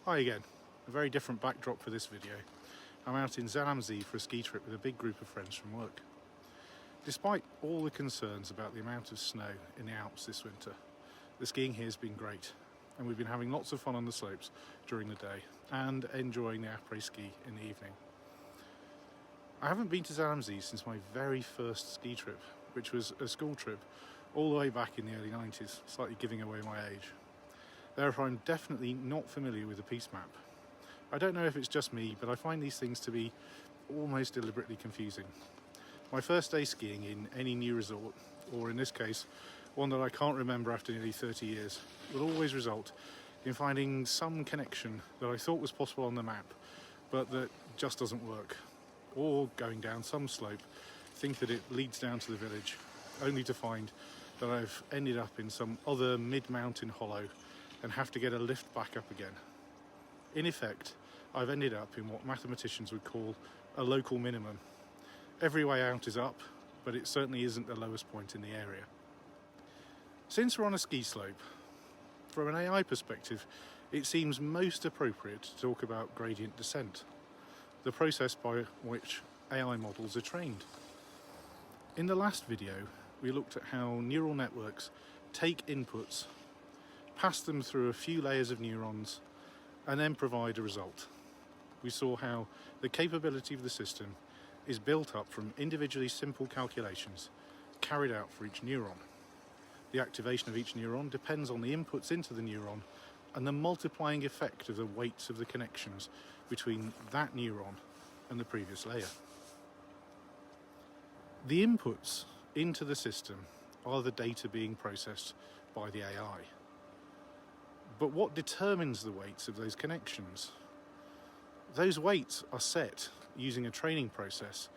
Hi again, a very different backdrop for this video. I'm out in Zell for a ski trip with a big group of friends from work. Despite all the concerns about the amount of snow in the Alps this winter, the skiing here has been great, and we've been having lots of fun on the slopes during the day and enjoying the après-ski in the evening. I haven't been to Zell since my very first ski trip, which was a school trip all the way back in the early 90s, slightly giving away my age. Therefore, I'm definitely not familiar with the piste map. I don't know if it's just me, but I find these things to be almost deliberately confusing. My first day skiing in any new resort, or in this case, one that I can't remember after nearly 30 years, will always result in finding some connection that I thought was possible on the map, but that just doesn't work. Or going down some slope, think that it leads down to the village, only to find that I've ended up in some other mid-mountain hollow and have to get a lift back up again. In effect, I've ended up in what mathematicians would call a local minimum. Every way out is up, but it certainly isn't the lowest point in the area. Since we're on a ski slope, from an AI perspective, it seems most appropriate to talk about gradient descent, the process by which AI models are trained. In the last video, we looked at how neural networks take inputs, pass them through a few layers of neurons, and then provide a result. We saw how the capability of the system is built up from individually simple calculations carried out for each neuron. The activation of each neuron depends on the inputs into the neuron and the multiplying effect of the weights of the connections between that neuron and the previous layer. The inputs into the system are the data being processed by the AI. But what determines the weights of those connections? Those weights are set using a training process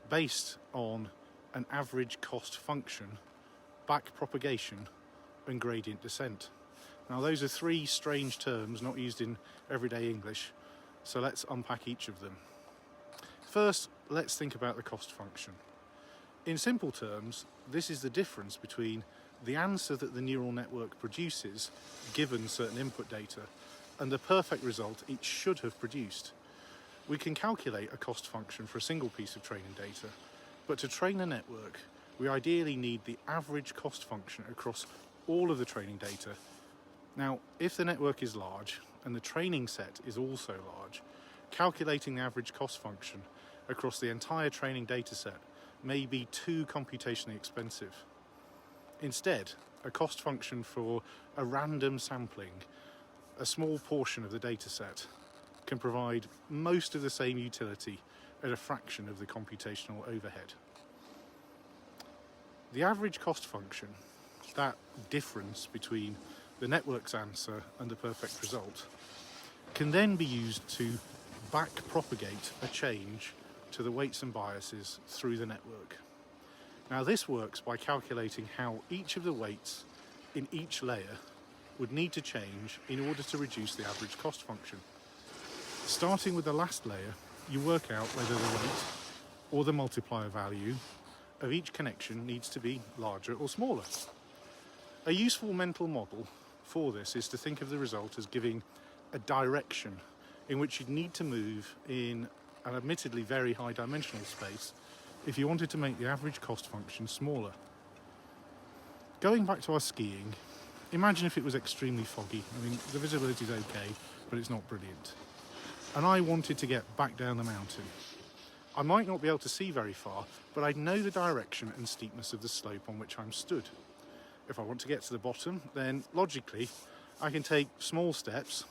based on an average cost function, backpropagation, and gradient descent. Now, those are three strange terms not used in everyday English, so let's unpack each of them. First, let's think about the cost function. In simple terms, this is the difference between the answer that the neural network produces given certain input data and the perfect result it should have produced. We can calculate a cost function for a single piece of training data, but to train a network, we ideally need the average cost function across all of the training data. Now, if the network is large and the training set is also large, calculating the average cost function across the entire training data set may be too computationally expensive. Instead, a cost function for a random sampling, a small portion of the data set, can provide most of the same utility at a fraction of the computational overhead. The average cost function, that difference between the network's answer and the perfect result, can then be used to backpropagate a change to the weights and biases through the network. Now, this works by calculating how each of the weights in each layer would need to change in order to reduce the average cost function. Starting with the last layer, you work out whether the weight or the multiplier value of each connection needs to be larger or smaller. A useful mental model for this is to think of the result as giving a direction in which you'd need to move in an admittedly very high dimensional space if you wanted to make the average cost function smaller. Going back to our skiing, imagine if it was extremely foggy. I mean, the visibility is okay, but it's not brilliant. And I wanted to get back down the mountain. I might not be able to see very far, but I'd know the direction and steepness of the slope on which I'm stood. If I want to get to the bottom, then logically, I can take small steps,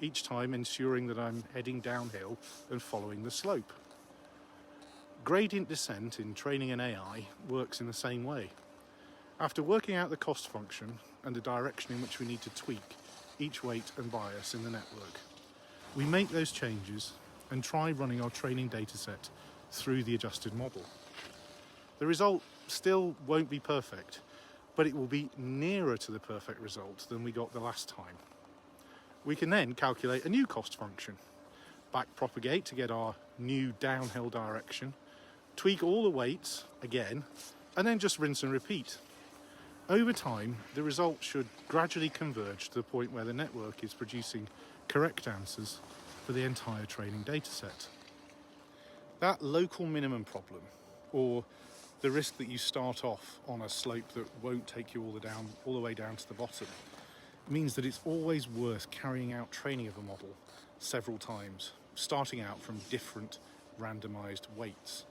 each time ensuring that I'm heading downhill and following the slope. Gradient descent in training an AI works in the same way. After working out the cost function and the direction in which we need to tweak each weight and bias in the network, we make those changes and try running our training dataset through the adjusted model. The result still won't be perfect, but it will be nearer to the perfect result than we got the last time. We can then calculate a new cost function, backpropagate to get our new downhill direction, tweak all the weights again, and then just rinse and repeat. Over time, the results should gradually converge to the point where the network is producing correct answers for the entire training dataset. That local minimum problem, or the risk that you start off on a slope that won't take you all the way down to the bottom, means that it's always worth carrying out training of a model several times, starting out from different randomized weights.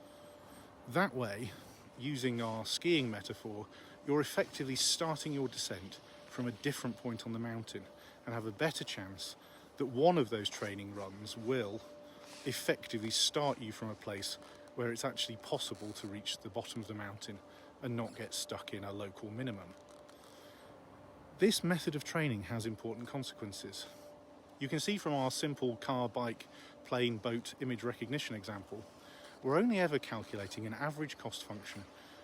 That way, using our skiing metaphor, you're effectively starting your descent from a different point on the mountain and have a better chance that one of those training runs will effectively start you from a place where it's actually possible to reach the bottom of the mountain and not get stuck in a local minimum. This method of training has important consequences. You can see from our simple car, bike, plane, boat image recognition example, we're only ever calculating an average cost function,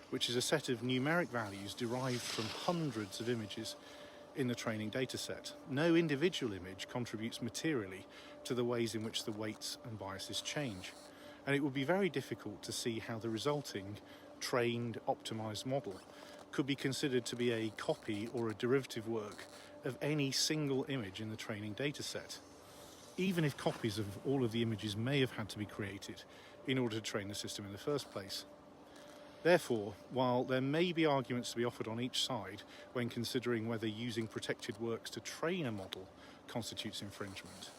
which is a set of numeric values derived from hundreds of images in the training dataset. No individual image contributes materially to the ways in which the weights and biases change, and it would be very difficult to see how the resulting trained, optimized model could be considered to be a copy or a derivative work of any single image in the training dataset, even if copies of all of the images may have had to be created in order to train the system in the first place. Therefore, while there may be arguments to be offered on each side when considering whether using protected works to train a model constitutes infringement,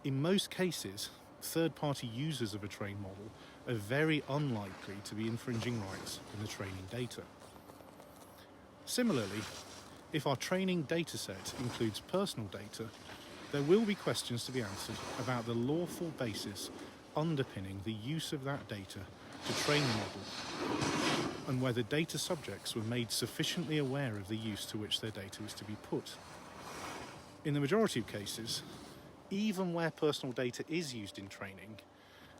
in most cases, third-party users of a trained model are very unlikely to be infringing rights in the training data. Similarly, if our training dataset includes personal data, there will be questions to be answered about the lawful basis underpinning the use of that data to train the model, and whether data subjects were made sufficiently aware of the use to which their data was to be put. In the majority of cases, even where personal data is used in training,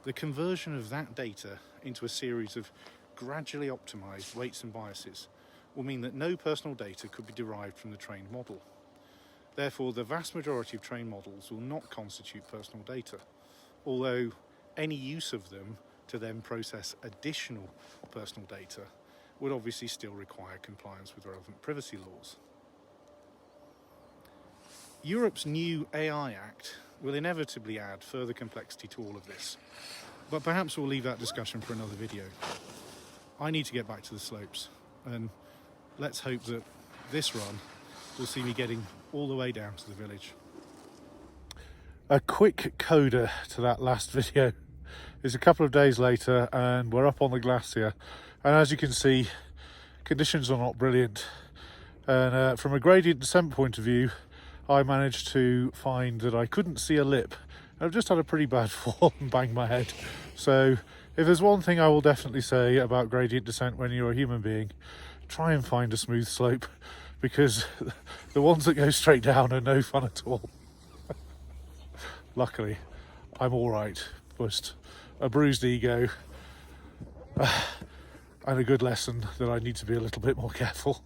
the conversion of that data into a series of gradually optimized weights and biases will mean that no personal data could be derived from the trained model. Therefore, the vast majority of trained models will not constitute personal data, although any use of them to then process additional personal data would obviously still require compliance with relevant privacy laws. Europe's new AI Act will inevitably add further complexity to all of this, but perhaps we'll leave that discussion for another video. I need to get back to the slopes, and let's hope that this run will see me getting all the way down to the village. A quick coda to that last video. It's a couple of days later and we're up on the glacier, and as you can see, conditions are not brilliant, and from a gradient descent point of view, I managed to find that I couldn't see a lip. I've just had a pretty bad fall and banged my head. So if there's one thing I will definitely say about gradient descent when you're a human being, try and find a smooth slope, because the ones that go straight down are no fun at all. Luckily, I'm all right. Just a bruised ego and a good lesson that I need to be a little bit more careful.